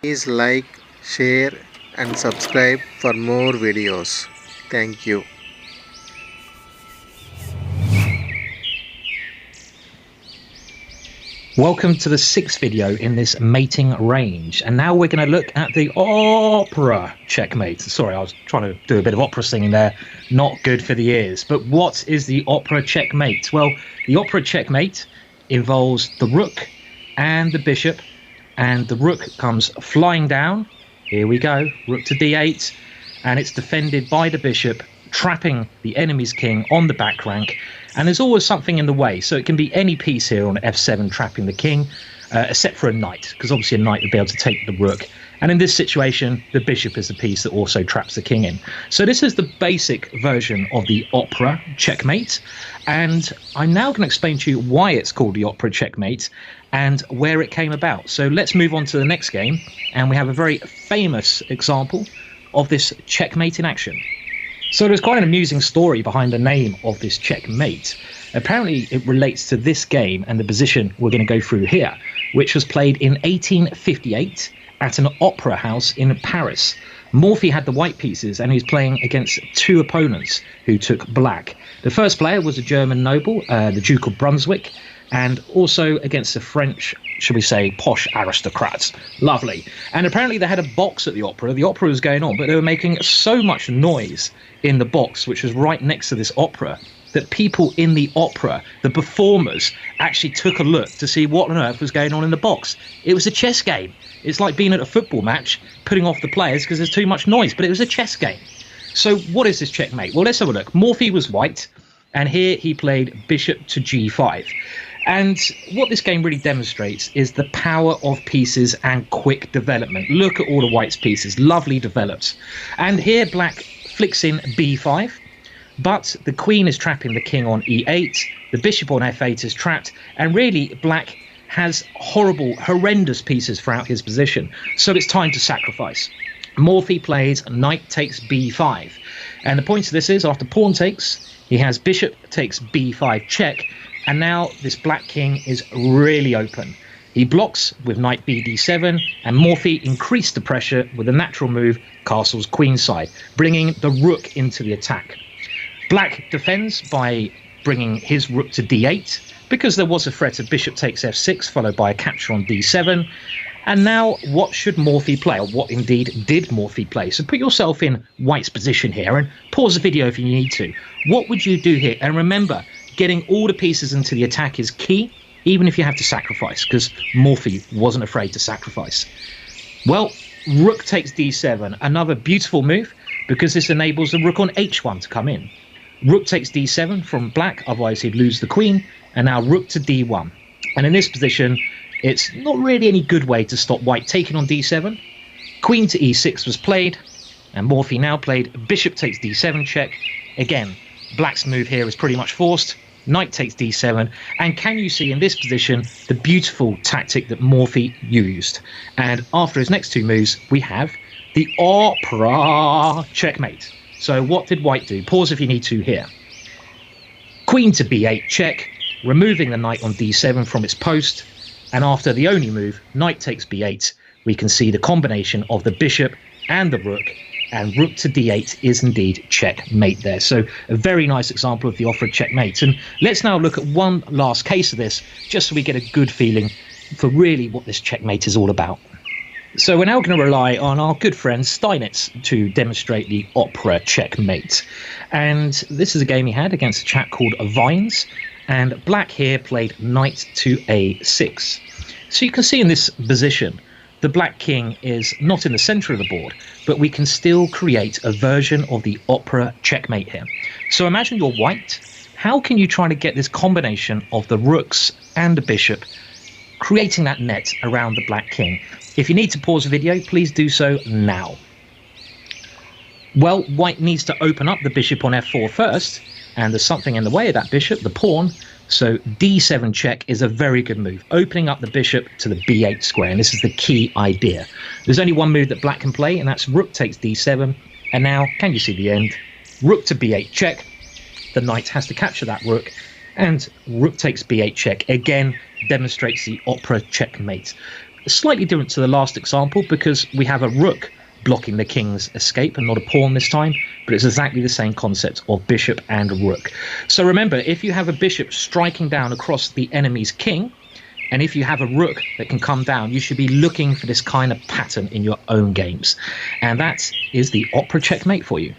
Please like, share and subscribe for more videos. Thank you. Welcome to the sixth video in this mating range, and now we're going to look at the opera checkmate. Sorry, I was trying to do a bit of opera singing there, not good for the ears. But what is the opera checkmate? Well, the opera checkmate involves the rook and the bishop, and the rook comes flying down. Here we go, rook to d8, and it's defended by the bishop, trapping the enemy's king on the back rank. And there's always something in the way, so it can be any piece here on f7 trapping the king, except for a knight, because obviously a knight would be able to take the rook. And in this situation, the bishop is the piece that also traps the king in. So this is the basic version of the opera checkmate, and I'm now going to explain to you why it's called the opera checkmate and where it came about. So let's move on to the next game, and we have a very famous example of this checkmate in action. So there's quite an amusing story behind the name of this checkmate. Apparently it relates to this game and the position we're going to go through here, which was played in 1858 at an opera house in Paris. Morphy had the white pieces and he was playing against two opponents who took black. The first player was a German noble, the Duke of Brunswick, and also against the French, shall we say, posh aristocrats. Lovely. And apparently they had a box at the opera. The opera was going on, but they were making so much noise in the box, which was right next to this opera, that people in the opera, the performers, actually took a look to see what on earth was going on in the box. It was a chess game. It's like being at a football match, putting off the players because there's too much noise, but it was a chess game. So what is this checkmate? Well, let's have a look. Morphy was white, and here he played bishop to g5. And what this game really demonstrates is the power of pieces and quick development. Look at all the white's pieces, lovely developed. And here black flicks in b5, but the queen is trapping the king on e8, the bishop on f8 is trapped, and really black has horrendous pieces throughout his position. So it's time to sacrifice. Morphy plays knight takes b5. And the point of this is, after pawn takes, he has bishop takes b5 check, and now this black king is really open. He blocks with knight bd7, and Morphy increased the pressure with a natural move, castles queenside, bringing the rook into the attack. Black defends by bringing his rook to d8, because there was a threat of bishop takes f6, followed by a capture on d7. And now what should Morphy play, or what indeed did Morphy play? So put yourself in white's position here and pause the video if you need to. What would you do here? And remember, getting all the pieces into the attack is key, even if you have to sacrifice, because Morphy wasn't afraid to sacrifice. Well, rook takes d7, another beautiful move, because this enables the rook on h1 to come in. Rook takes d7 from black, otherwise he'd lose the queen, and now rook to d1. And in this position, it's not really any good way to stop white taking on d7. Queen to e6 was played, and Morphy now played bishop takes d7 check. Again, black's move here is pretty much forced. Knight takes d7, and can you see in this position the beautiful tactic that Morphy used? And after his next two moves, we have the opera checkmate. So what did white do? Pause if you need to here. Queen to b8 check, removing the knight on d7 from its post, and after the only move, knight takes b8, we can see the combination of the bishop and the rook, and rook to d8 is indeed checkmate there. So a very nice example of the opera checkmate. And let's now look at one last case of this, just so we get a good feeling for really what this checkmate is all about. So we're now going to rely on our good friend Steinitz to demonstrate the opera checkmate. And this is a game he had against a chap called Vines, and black here played knight to a6. So you can see in this position, the black king is not in the center of the board, but we can still create a version of the opera checkmate here. So imagine you're white. How can you try to get this combination of the rooks and the bishop, creating that net around the black king? If you need to pause the video, please do so now. Well, white needs to open up the bishop on f4 first, and there's something in the way of that bishop, the pawn. So d7 check is a very good move, opening up the bishop to the b8 square, and this is the key idea. There's only one move that black can play, and that's rook takes d7, and now, can you see the end? Rook to b8 check. The knight has to capture that rook, and rook takes b8 check again demonstrates the opera checkmate. Slightly different to the last example because we have a rook blocking the king's escape and not a pawn this time, but it's exactly the same concept of bishop and rook. So remember, if you have a bishop striking down across the enemy's king, and if you have a rook that can come down, you should be looking for this kind of pattern in your own games. And that is the opera checkmate for you.